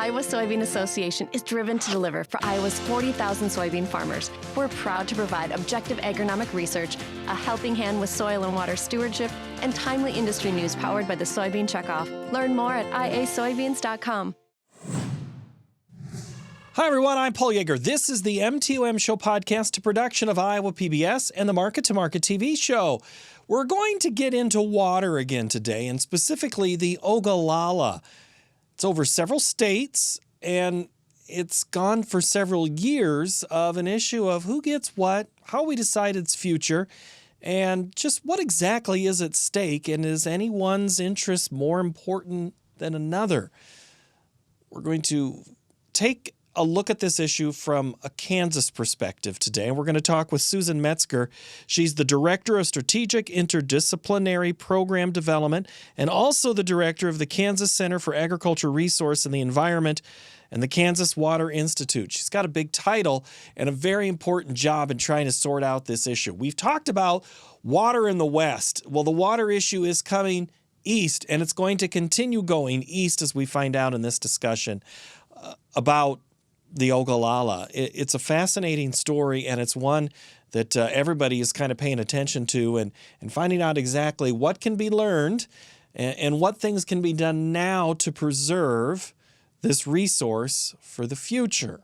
Iowa Soybean Association is driven to deliver for Iowa's 40,000 soybean farmers. We're proud to provide objective agronomic research, a helping hand with soil and water stewardship, and timely industry news powered by the Soybean Checkoff. Learn more at iasoybeans.com. Hi, everyone. I'm Paul Yeager. This is the M2M Show podcast, a production of Iowa PBS and the Market to Market TV show. We're going to get into water again today, and specifically the Ogallala. It's over several states, and it's gone for several years of an issue of who gets what, how we decide its future, and just what exactly is at stake, and is anyone's interest more important than another? We're going to take a look at this issue from a Kansas perspective today, and we're going to talk with Susan Metzger. She's the Director of Strategic Interdisciplinary Program Development and also the Director of the Kansas Center for Agriculture Resource and the Environment and the Kansas Water Institute. She's got a big title and a very important job in trying to sort out this issue. We've talked about water in the West. Well, the water issue is coming east, and it's going to continue going east as we find out in this discussion about the Ogallala. It's a fascinating story, and it's one that everybody is kind of paying attention to and finding out exactly what can be learned and what things can be done now to preserve this resource for the future.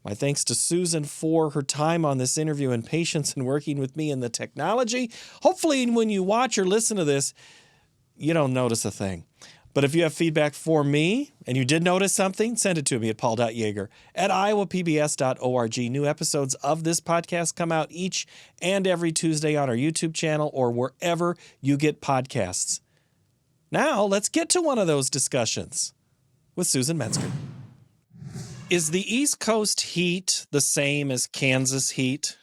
My thanks to Susan for her time on this interview and patience in working with me in the technology. Hopefully, when you watch or listen to this, you don't notice a thing. But if you have feedback for me and you did notice something, send it to me at paul.yeager@iowapbs.org. New episodes of this podcast come out each and every Tuesday on our YouTube channel or wherever you get podcasts. Now, let's get to one of those discussions with Susan Metzger. Is the East Coast heat the same as Kansas heat?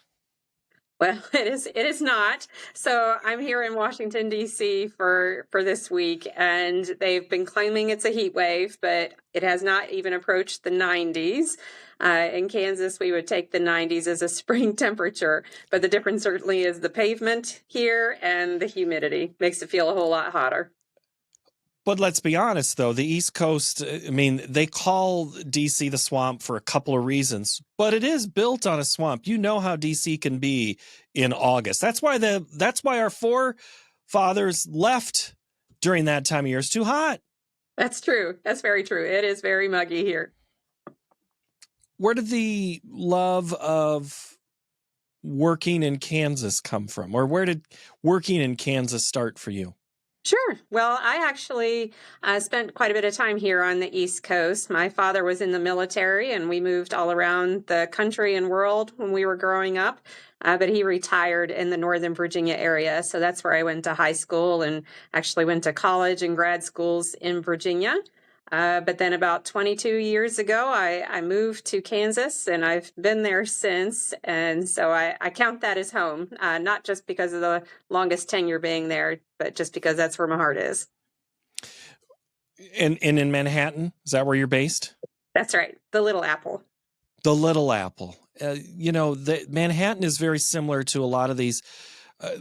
Well, it is not. So I'm here in Washington, D.C. for this week, and they've been claiming it's a heat wave, but it has not even approached the 90s. In Kansas, we would take the 90s as a spring temperature, but the difference certainly is the pavement here and the humidity makes it feel a whole lot hotter. But let's be honest, though, the East Coast, I mean, they call D.C. the swamp for a couple of reasons, but it is built on a swamp. You know how D.C. can be in August. That's why our forefathers left during that time of year. It's too hot. That's true. That's very true. It is very muggy here. Where did the love of working in Kansas come from? Or where did working in Kansas start for you? Sure. Well, I actually spent quite a bit of time here on the East Coast. My father was in the military, and we moved all around the country and world when we were growing up. But he retired in the Northern Virginia area. So that's where I went to high school and actually went to college and grad schools in Virginia. But then about 22 years ago, I moved to Kansas, and I've been there since. And so I count that as home, not just because of the longest tenure being there, but just because that's where my heart is. And in Manhattan, is that where you're based? That's right. The Little Apple. The Little Apple. Manhattan is very similar to a lot of these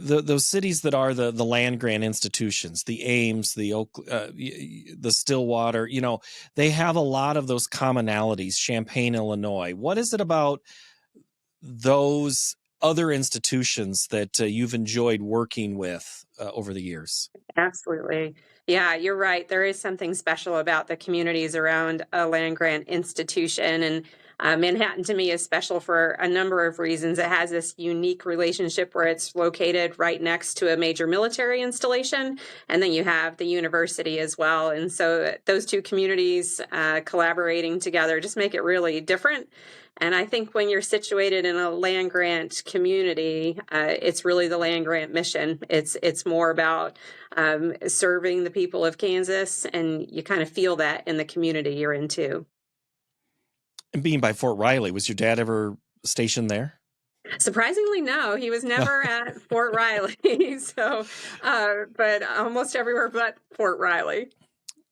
those cities that are the land-grant institutions, the Ames, the Stillwater. They have a lot of those commonalities. Champaign, Illinois. What is it about those other institutions that you've enjoyed working with over the years? Absolutely. Yeah, you're right. There is something special about the communities around a land-grant institution, and Manhattan to me is special for a number of reasons. It has this unique relationship where it's located right next to a major military installation, and then you have the university as well. And so those two communities collaborating together just make it really different. And I think when you're situated in a land-grant community, it's really the land-grant mission. It's more about serving the people of Kansas, and you kind of feel that in the community you're in too. And being by Fort Riley, was your dad ever stationed there? Surprisingly, no. He was never at Fort Riley. So, but almost everywhere but Fort Riley.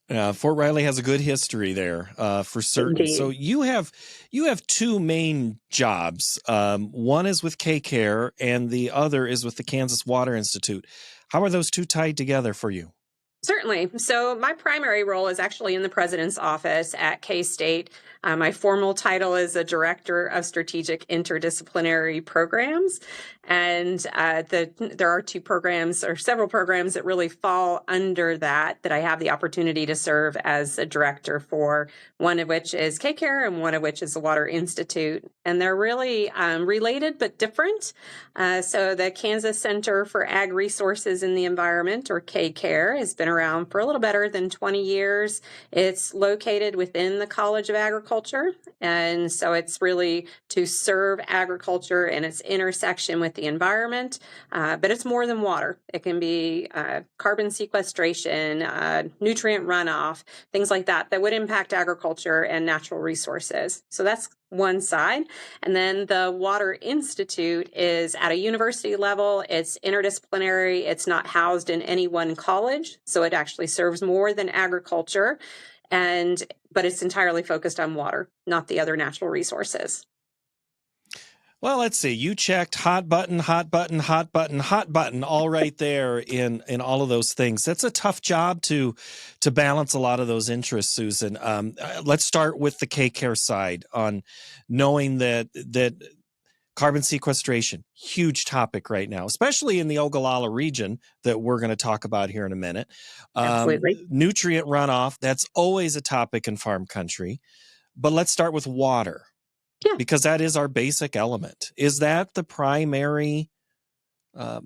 Fort Riley has a good history there, for certain. Indeed. So you have two main jobs. One is with Kare, and the other is with the Kansas Water Institute. How are those two tied together for you? Certainly. So my primary role is actually in the president's office at K-State. My formal title is a director of strategic interdisciplinary programs. And there are two programs or several programs that really fall under that I have the opportunity to serve as a director for, one of which is Kare and one of which is the Water Institute. And they're really related but different. So the Kansas Center for Ag Resources and the Environment, or Kare, has been around for a little better than 20 years. It's located within the College of Agriculture, and so it's really to serve agriculture and its intersection with the environment, but it's more than water. It can be carbon sequestration, nutrient runoff, things like that would impact agriculture and natural resources. So that's one side. And then the Water Institute is at a university level. It's interdisciplinary. It's not housed in any one college. So it actually serves more than agriculture. But it's entirely focused on water, not the other natural resources. Well, let's see. You checked hot button, hot button, hot button, hot button, all right there in all of those things. That's a tough job to balance a lot of those interests, Susan. Let's start with the Kare side on knowing that carbon sequestration, huge topic right now, especially in the Ogallala region that we're going to talk about here in a minute. Absolutely. Nutrient runoff, that's always a topic in farm country. But let's start with water. Yeah. Because that is our basic element. Is that the primary, I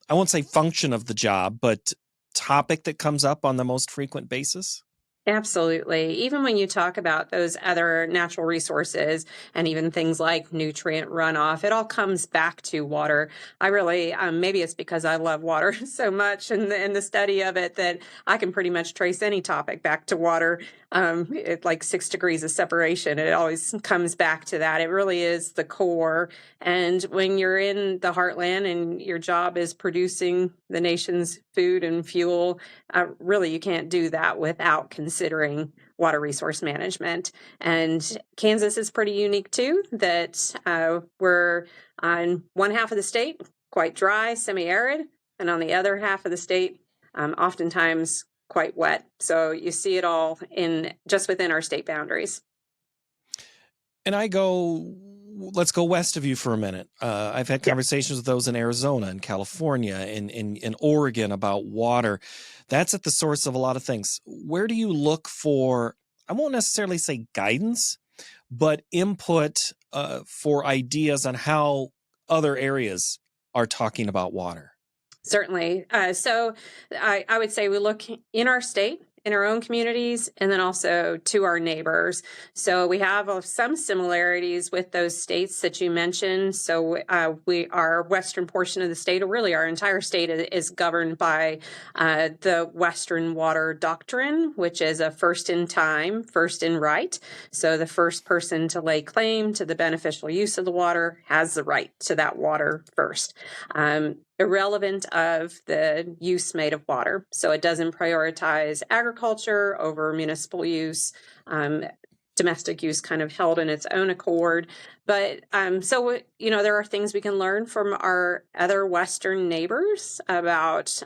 won't say function of the job, but topic that comes up on the most frequent basis? Absolutely. Even when you talk about those other natural resources and even things like nutrient runoff, it all comes back to water. I really, maybe it's because I love water so much and the study of it that I can pretty much trace any topic back to water. It's like 6 degrees of separation. It always comes back to that. It really is the core. And when you're in the heartland and your job is producing the nation's food and fuel, really you can't do that without considering water resource management. And Kansas is pretty unique too, that we're on one half of the state, quite dry, semi-arid, and on the other half of the state, oftentimes quite wet. So you see it all just within our state boundaries. And let's go west of you for a minute. I've had conversations with those in Arizona and California and in Oregon about water. That's at the source of a lot of things. Where do you look for, I won't necessarily say guidance, but input for ideas on how other areas are talking about water? Certainly. So I would say we look in our state, in our own communities, and then also to our neighbors. So we have some similarities with those states that you mentioned. So our western portion of the state, or really our entire state, is governed by the Western Water Doctrine, which is a first in time, first in right. So the first person to lay claim to the beneficial use of the water has the right to that water first. Irrelevant of the use made of water. So it doesn't prioritize agriculture over municipal use, domestic use kind of held in its own accord. But so, there are things we can learn from our other Western neighbors about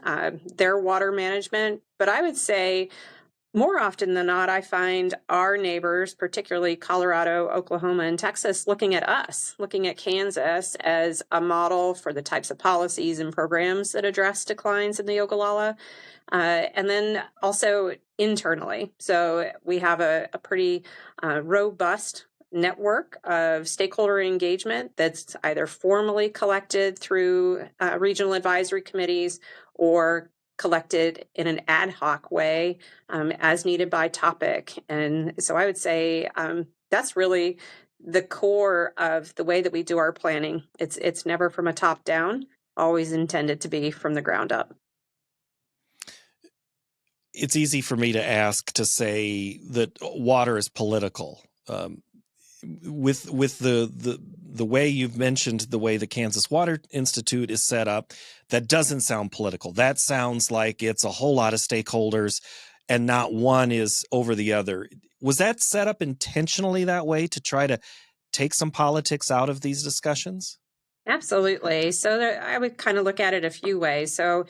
their water management. But I would say more often than not, I find our neighbors, particularly Colorado, Oklahoma, and Texas, looking at us, looking at Kansas as a model for the types of policies and programs that address declines in the Ogallala. And then also internally. So we have a pretty robust network of stakeholder engagement that's either formally collected through regional advisory committees or collected in an ad hoc way as needed by topic. And so I would say that's really the core of the way that we do our planning. It's never from a top down, always intended to be from the ground up. It's easy for me to say that water is political. With the way you've mentioned the way the Kansas Water Institute is set up, that doesn't sound political. That sounds like it's a whole lot of stakeholders and not one is over the other. Was that set up intentionally that way to try to take some politics out of these discussions? Absolutely. So I would kind of look at it a few ways. So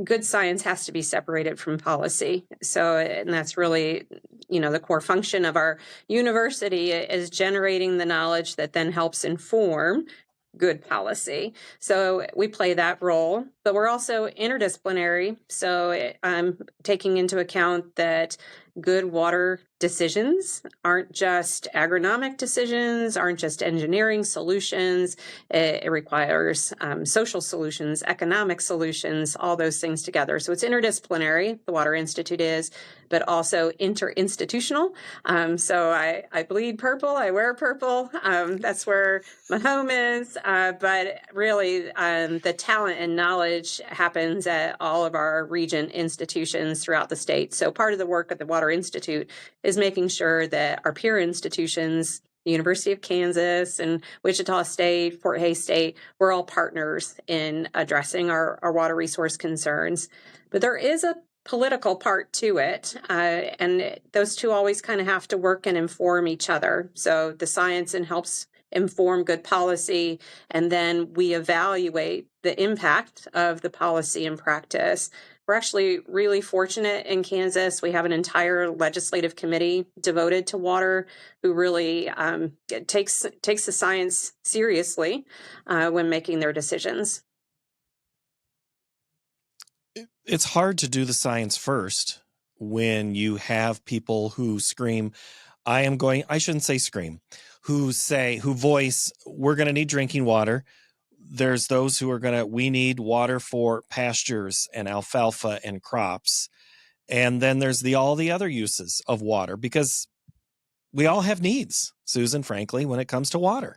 good science has to be separated from policy. So, and that's really, the core function of our university is generating the knowledge that then helps inform good policy. So we play that role, but we're also interdisciplinary. So I'm taking into account that good water decisions aren't just agronomic decisions, aren't just engineering solutions. It requires social solutions, economic solutions, all those things together. So it's interdisciplinary, the Water Institute is, but also interinstitutional. So I bleed purple, I wear purple. That's where my home is. But really, the talent and knowledge happens at all of our region institutions throughout the state. So part of the work at the Water Institute is making sure that our peer institutions, the University of Kansas and Wichita State, Fort Hays State, we're all partners in addressing our water resource concerns. But there is a political part to it, and those two always kind of have to work and inform each other. So the science helps inform good policy, and then we evaluate the impact of the policy and practice. We're actually really fortunate in Kansas. We have an entire legislative committee devoted to water who really takes the science seriously when making their decisions. It's hard to do the science first when you have people who scream, I shouldn't say scream, who voice, we're going to need drinking water. There's those who are we need water for pastures and alfalfa and crops. And then there's all the other uses of water, because we all have needs, Susan, frankly, when it comes to water.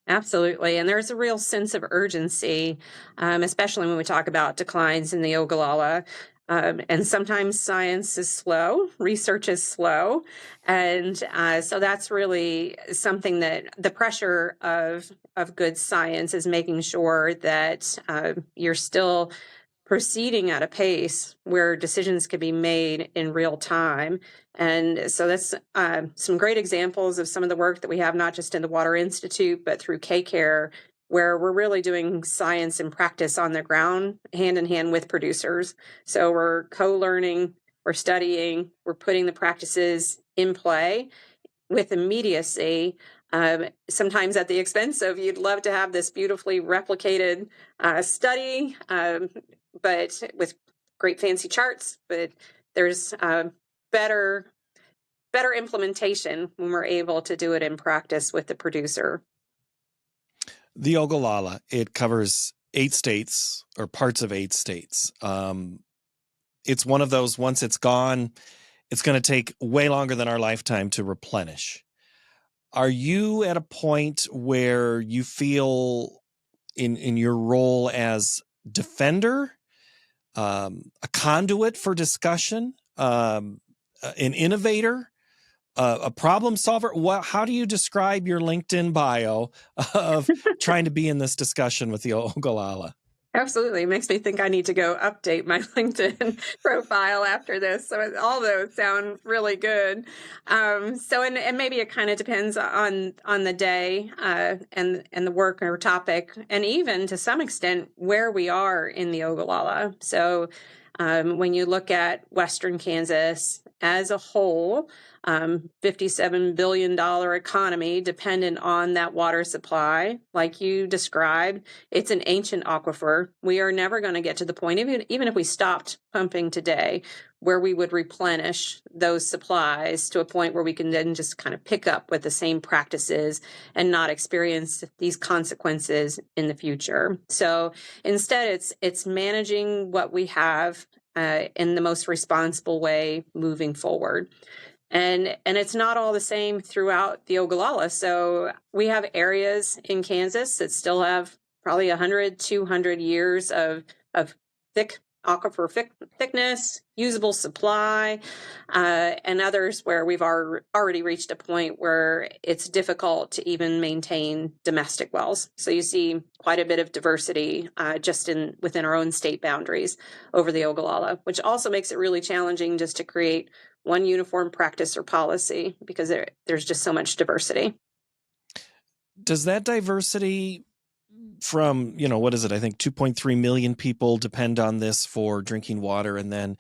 Absolutely. And there's a real sense of urgency, especially when we talk about declines in the Ogallala. And sometimes science is slow, research is slow. And so that's really something that the pressure of good science is making sure that you're still proceeding at a pace where decisions can be made in real time. And so that's some great examples of some of the work that we have, not just in the Water Institute, but through Kare, where we're really doing science and practice on the ground, hand in hand with producers. So we're co-learning, we're studying, we're putting the practices in play with immediacy, sometimes at the expense of you'd love to have this beautifully replicated study, but with great fancy charts, but there's better implementation when we're able to do it in practice with the producer. The Ogallala, it covers 8 states or parts of 8 states. It's one of those, once it's gone, it's going to take way longer than our lifetime to replenish. Are you at a point where you feel in your role as defender, a conduit for discussion, an innovator, a problem solver? How do you describe your LinkedIn bio of trying to be in this discussion with the Ogallala? Absolutely. It makes me think I need to go update my LinkedIn profile after this. So all those sound really good. And maybe it kind of depends on the day and the work or topic, and even to some extent where we are in the Ogallala. So when you look at Western Kansas as a whole, $57 billion economy dependent on that water supply. Like you described, it's an ancient aquifer. We are never going to get to the point, even if we stopped pumping today, where we would replenish those supplies to a point where we can then just kind of pick up with the same practices and not experience these consequences in the future. So instead, it's managing what we have in the most responsible way moving forward. And it's not all the same throughout the Ogallala. So we have areas in Kansas that still have probably 100, 200 years of thick aquifer thickness, usable supply, and others where we've already reached a point where it's difficult to even maintain domestic wells. So you see quite a bit of diversity just within our own state boundaries over the Ogallala, which also makes it really challenging just to create one uniform practice or policy because there's just so much diversity. Does that diversity from, what is it? I think 2.3 million people depend on this for drinking water, and then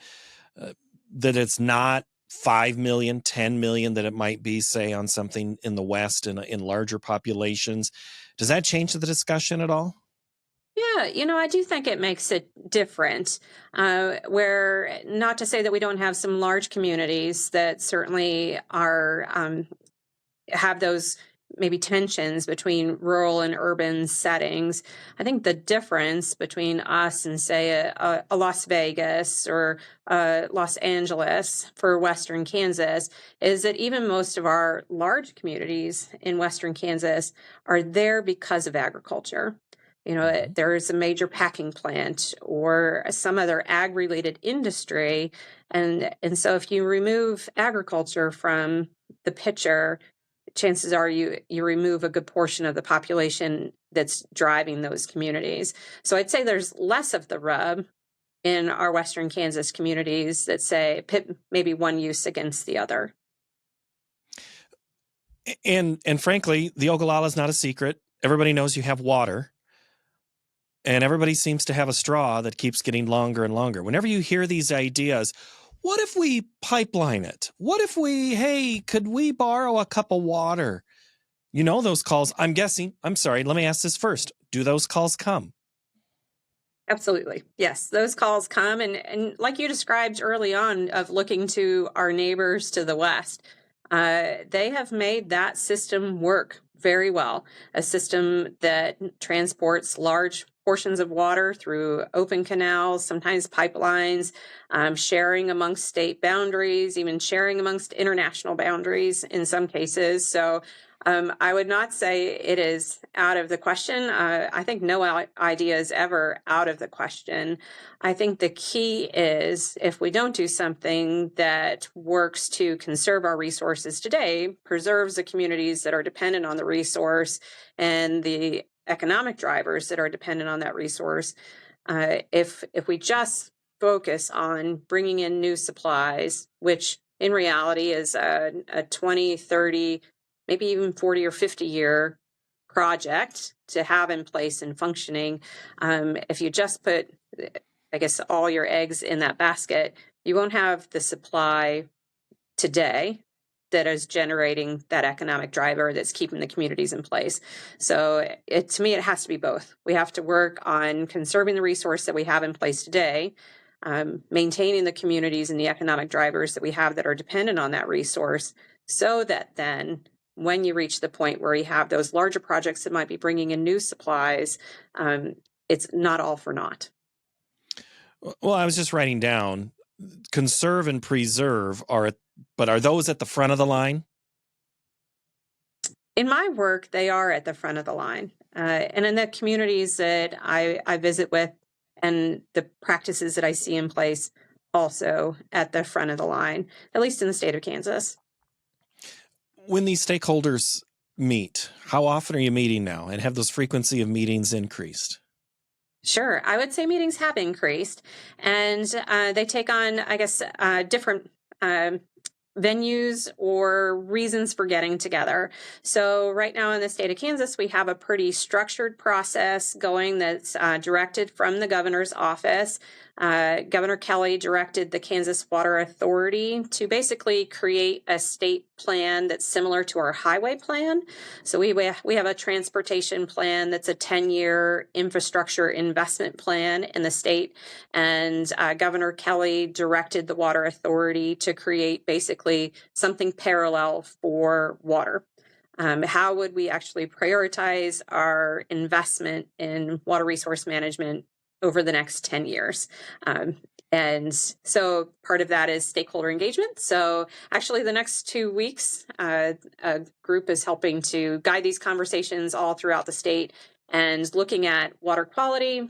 that it's not 5 million, 10 million that it might be, say, on something in the West in larger populations. Does that change the discussion at all? Yeah, I do think it makes it different. Where, not to say that we don't have some large communities that certainly are have those maybe tensions between rural and urban settings. I think the difference between us and, say, a Las Vegas or Los Angeles for Western Kansas is that even most of our large communities in Western Kansas are there because of agriculture. There's a major packing plant or some other ag-related industry. And so if you remove agriculture from the picture, chances are you remove a good portion of the population that's driving those communities. So I'd say there's less of the rub in our Western Kansas communities that say pit maybe one use against the other. And frankly, the Ogallala is not a secret. Everybody knows you have water. And everybody seems to have a straw that keeps getting longer and longer. Whenever you hear these ideas, what if we pipeline it? What if could we borrow a cup of water? Those calls, I'm sorry, let me ask this first. Do those calls come? Absolutely. Yes, those calls come. And like you described early on of looking to our neighbors to the west, they have made that system work very well. A system that transports large portions of water through open canals, sometimes pipelines, sharing amongst state boundaries, even sharing amongst international boundaries in some cases. So I would not say it is out of the question. I think no idea is ever out of the question. I think the key is if we don't do something that works to conserve our resources today, preserves the communities that are dependent on the resource and the economic drivers that are dependent on that resource, if we just focus on bringing in new supplies, which in reality is a 20, 30, maybe even 40 or 50 year project to have in place and functioning. If you just put, I guess, all your eggs in that basket, you won't have the supply today that is generating that economic driver that's keeping the communities in place. So to me, it has to be both. We have to work on conserving the resource that we have in place today, maintaining the communities and the economic drivers that we have that are dependent on that resource, so that then when you reach the point where you have those larger projects that might be bringing in new supplies, it's not all for naught. Well, I was just writing down, conserve and preserve but are those at the front of the line? In my work, they are at the front of the line. And in the communities that I visit with and the practices that I see in place, also at the front of the line, at least in the state of Kansas. When these stakeholders meet, how often are you meeting now? And have those frequency of meetings increased? Sure. I would say meetings have increased, and they take on, I guess, different venues or reasons for getting together. So right now in the state of Kansas, we have a pretty structured process going that's directed from the governor's office. Governor Kelly directed the Kansas Water Authority to basically create a state plan that's similar to our highway plan. So we have a transportation plan that's a 10-year infrastructure investment plan in the state. And Governor Kelly directed the Water Authority to create basically something parallel for water. How would we actually prioritize our investment in water resource management over the next 10 years? And so part of that is stakeholder engagement. So actually the next 2 weeks, a group is helping to guide these conversations all throughout the state and looking at water quality,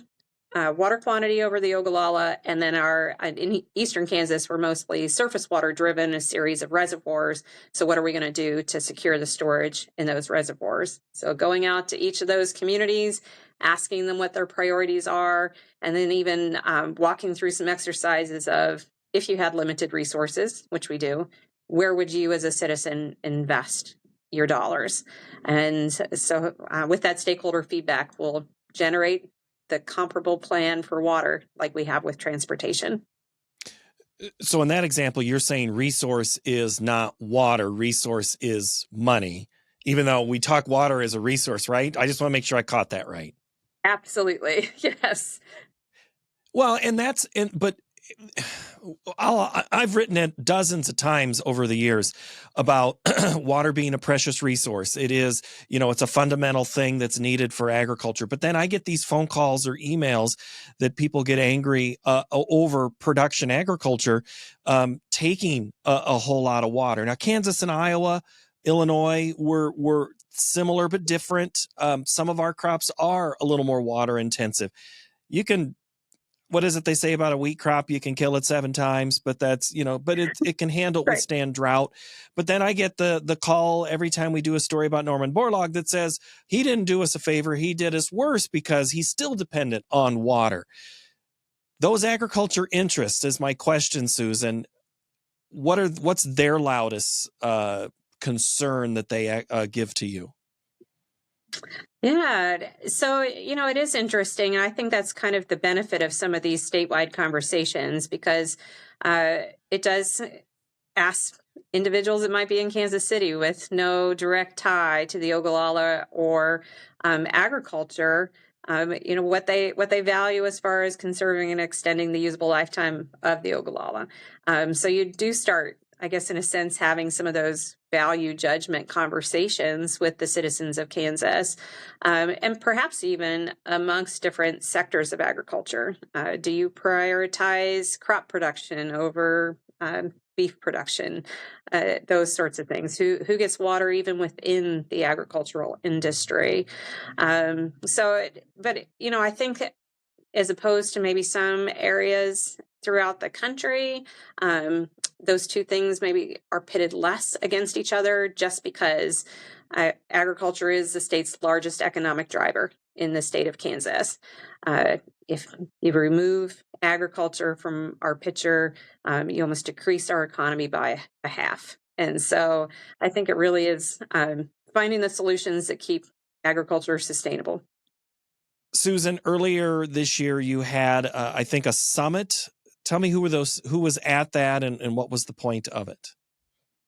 water quantity over the Ogallala, and then in eastern Kansas, we're mostly surface water driven, a series of reservoirs. So what are we going to do to secure the storage in those reservoirs? So going out to each of those communities, asking them what their priorities are, and then even walking through some exercises of, if you had limited resources, which we do, where would you as a citizen invest your dollars? And so with that stakeholder feedback, we'll generate the comparable plan for water like we have with transportation. So in that example, you're saying resource is not water, resource is money, even though we talk water as a resource, right? I just want to make sure I caught that right. Absolutely. Yes. Well, but I've written it dozens of times over the years about water being a precious resource. It is, it's a fundamental thing that's needed for agriculture. But then I get these phone calls or emails that people get angry over production agriculture taking a whole lot of water. Now, Kansas and Iowa, Illinois were similar but different. Some of our crops are a little more water intensive. What is it they say about a wheat crop? You can kill it 7 times, but that's, but it can handle, Right. withstand drought. But then I get the call every time we do a story about Norman Borlaug that says he didn't do us a favor. He did us worse because he's still dependent on water. Those agriculture interests is my question, Susan. What's their loudest concern that they give to you? Yeah. So, it is interesting. And I think that's kind of the benefit of some of these statewide conversations, because it does ask individuals that might be in Kansas City with no direct tie to the Ogallala or agriculture, what they value as far as conserving and extending the usable lifetime of the Ogallala. So you do start, I guess, in a sense, having some of those value judgment conversations with the citizens of Kansas, and perhaps even amongst different sectors of agriculture. Do you prioritize crop production over beef production? Those sorts of things. Who gets water even within the agricultural industry? I think as opposed to maybe some areas throughout the country, those two things maybe are pitted less against each other just because agriculture is the state's largest economic driver in the state of Kansas. If you remove agriculture from our picture, you almost decrease our economy by a half. And so I think it really is finding the solutions that keep agriculture sustainable. Susan, earlier this year you had, I think, a summit. Tell me who was at that and what was the point of it?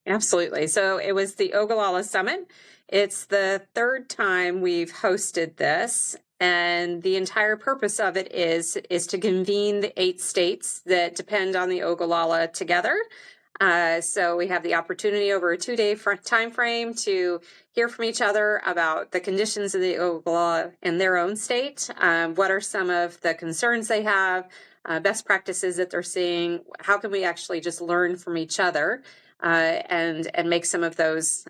Absolutely. So it was the Ogallala Summit. It's the 3rd time we've hosted this, and the entire purpose of it is to convene the 8 states that depend on the Ogallala together. So we have the opportunity over a 2-day time frame to hear from each other about the conditions of the Ogallala in their own state. What are some of the concerns they have? Best practices that they're seeing? How can we actually just learn from each other and make some of those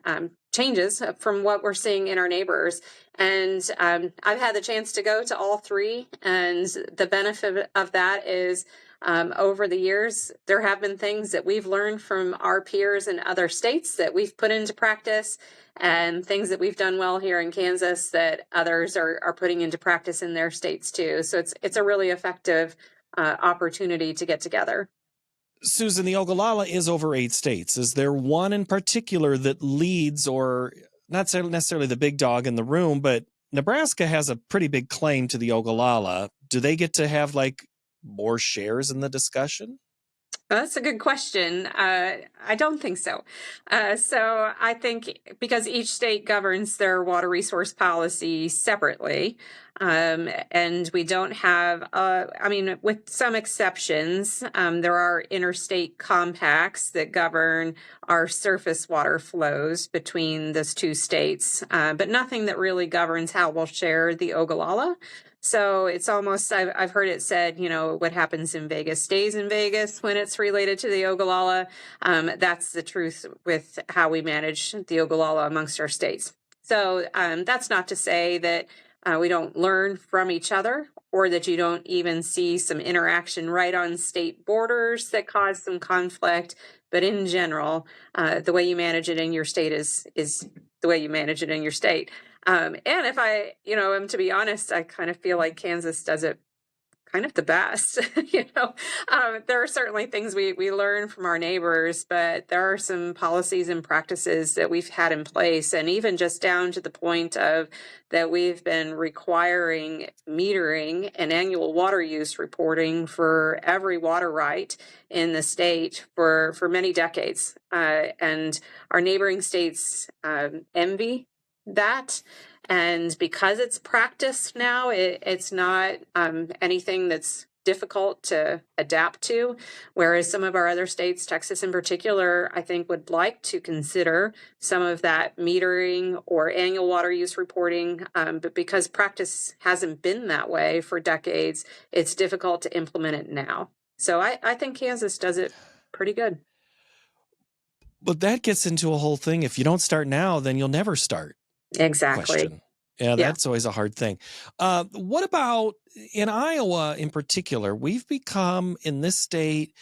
changes from what we're seeing in our neighbors? And I've had the chance to go to all 3, and the benefit of that is over the years, there have been things that we've learned from our peers in other states that we've put into practice, and things that we've done well here in Kansas that others are putting into practice in their states too. So it's a really effective opportunity to get together. Susan, the Ogallala is over 8 states. Is there one in particular that leads, or not necessarily the big dog in the room, but Nebraska has a pretty big claim to the Ogallala? Do they get to have more shares in the discussion? That's a good question. I don't think so. So I think because each state governs their water resource policy separately, and we don't have, with some exceptions, there are interstate compacts that govern our surface water flows between those 2 states, but nothing that really governs how we'll share the Ogallala. So it's almost, I've heard it said, what happens in Vegas stays in Vegas when it's related to the Ogallala. That's the truth with how we manage the Ogallala amongst our states. So that's not to say that we don't learn from each other, or that you don't even see some interaction right on state borders that cause some conflict. But in general, the way you manage it in your state is the way you manage it in your state. And if I, am to be honest, I kind of feel like Kansas does it kind of the best. There are certainly things we learn from our neighbors, but there are some policies and practices that we've had in place, and even just down to the point of that we've been requiring metering and annual water use reporting for every water right in the state for many decades. And our neighboring states envy that. And because it's practiced now, it's not anything that's difficult to adapt to. Whereas some of our other states, Texas in particular, I think would like to consider some of that metering or annual water use reporting. But because practice hasn't been that way for decades, it's difficult to implement it now. So I think Kansas does it pretty good. But that gets into a whole thing. If you don't start now, then you'll never start. Exactly. Question. Yeah, that's always a hard thing. What about in Iowa in particular? We've become in this state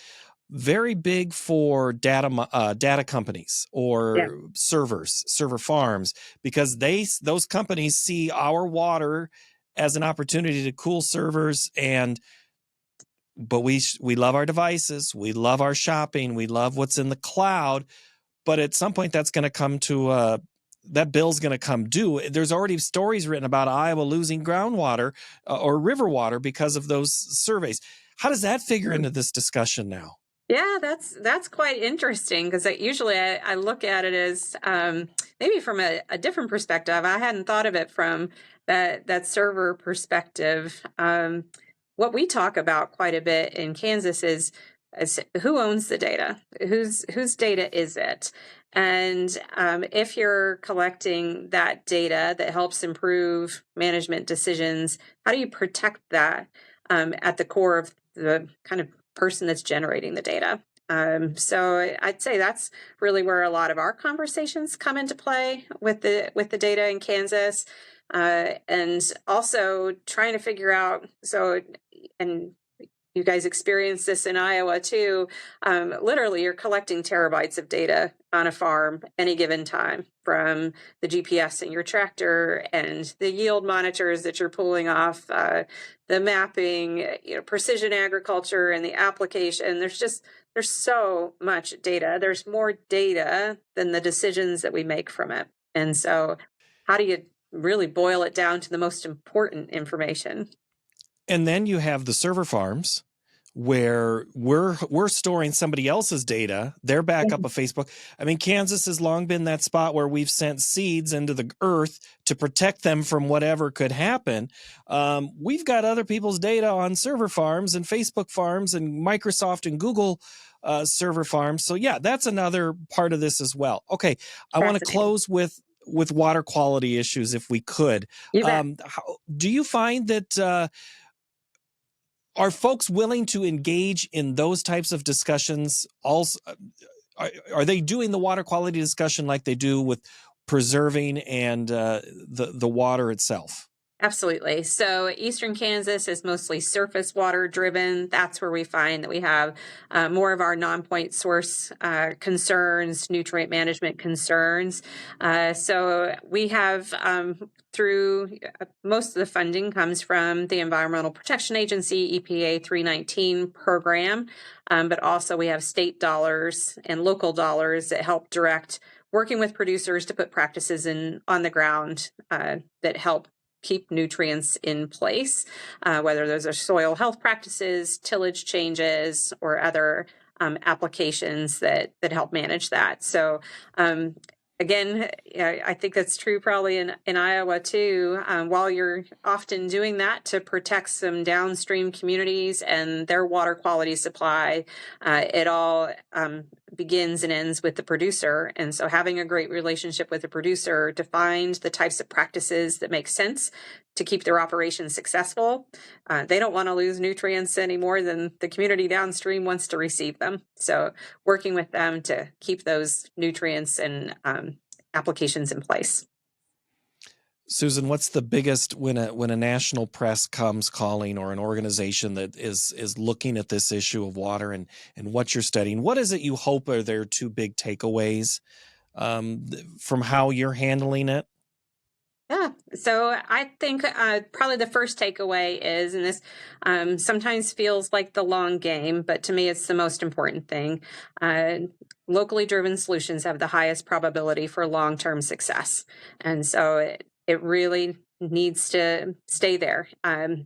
very big for data companies or server farms, because those companies see our water as an opportunity to cool servers. But we love our devices, we love our shopping, we love what's in the cloud. But at some point, that's going to come to that bill's going to come due. There's already stories written about Iowa losing groundwater or river water because of those surveys. How does that figure into this discussion now? Yeah, that's quite interesting, because usually I look at it as maybe from a different perspective. I hadn't thought of it from that server perspective. What we talk about quite a bit in Kansas is who owns the data? Whose data is it? And if you're collecting that data that helps improve management decisions, how do you protect that at the core of the kind of person that's generating the data? So I'd say that's really where a lot of our conversations come into play with the data in Kansas, and also trying to figure out. And you guys experience this in Iowa too. Literally, you're collecting terabytes of data on a farm any given time, from the GPS in your tractor and the yield monitors that you're pulling off, the mapping, precision agriculture and the application. There's so much data. There's more data than the decisions that we make from it. And so how do you really boil it down to the most important information? And then you have the server farms where we're storing somebody else's data, their backup of Facebook. I mean, Kansas has long been that spot where we've sent seeds into the earth to protect them from whatever could happen. We've got other people's data on server farms and Facebook farms and Microsoft and Google server farms. So yeah, that's another part of this as well. Okay, I want to close with water quality issues if we could. Do you find that are folks willing to engage in those types of discussions? Also, are they doing the water quality discussion like they do with preserving and the water itself? Absolutely. So Eastern Kansas is mostly surface water driven. That's where we find that we have more of our non-point source concerns, nutrient management concerns. So we have through most of the funding comes from the Environmental Protection Agency, EPA 319 program, but also we have state dollars and local dollars that help direct working with producers to put practices on the ground that help keep nutrients in place, whether those are soil health practices, tillage changes, or other applications that help manage that. So again, I think that's true probably in Iowa too. While you're often doing that to protect some downstream communities and their water quality supply, it all begins and ends with the producer. And so having a great relationship with the producer to find the types of practices that make sense to keep their operations successful. They don't want to lose nutrients any more than the community downstream wants to receive them. So working with them to keep those nutrients and applications in place. Susan, what's the biggest when a national press comes calling, or an organization that is looking at this issue of water and what you're studying? What is it you hope are their two big takeaways from how you're handling it? Yeah. So I think probably the first takeaway is, and this sometimes feels like the long game, but to me, it's the most important thing. Uh, Locally driven solutions have the highest probability for long term success. And so it really needs to stay there.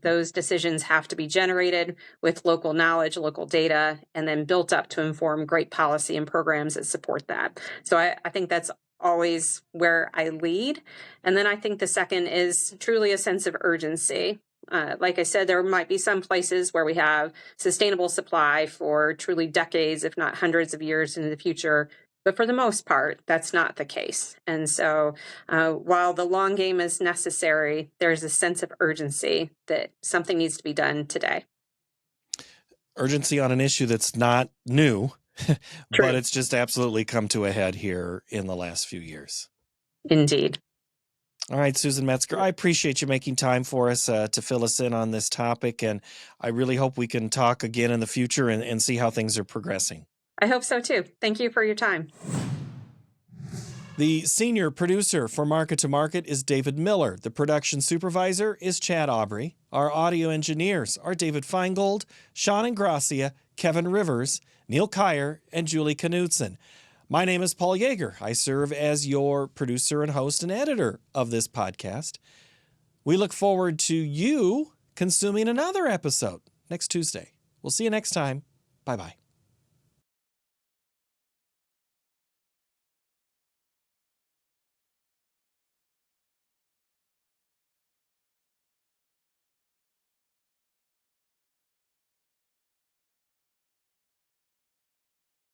Those decisions have to be generated with local knowledge, local data, and then built up to inform great policy and programs that support that. So I think that's always where I lead. And then I think the second is truly a sense of urgency. Like I said, there might be some places where we have sustainable supply for truly decades, if not hundreds of years into the future. But for the most part, that's not the case. And so while the long game is necessary, there's a sense of urgency that something needs to be done today. Urgency on an issue that's not new, True. but it's just absolutely come to a head here in the last few years. Indeed. All right, Susan Metzger, I appreciate you making time for us to fill us in on this topic, and I really hope we can talk again in the future and see how things are progressing. I hope so too. Thank you for your time. The senior producer for Market to Market is David Miller. The production supervisor is Chad Aubrey. Our audio engineers are David Feingold, Sean Ingracia, Kevin Rivers, Neil Kare, and Julie Knudsen. My name is Paul Yeager. I serve as your producer and host and editor of this podcast. We look forward to you consuming another episode next Tuesday. We'll see you next time. Bye-bye.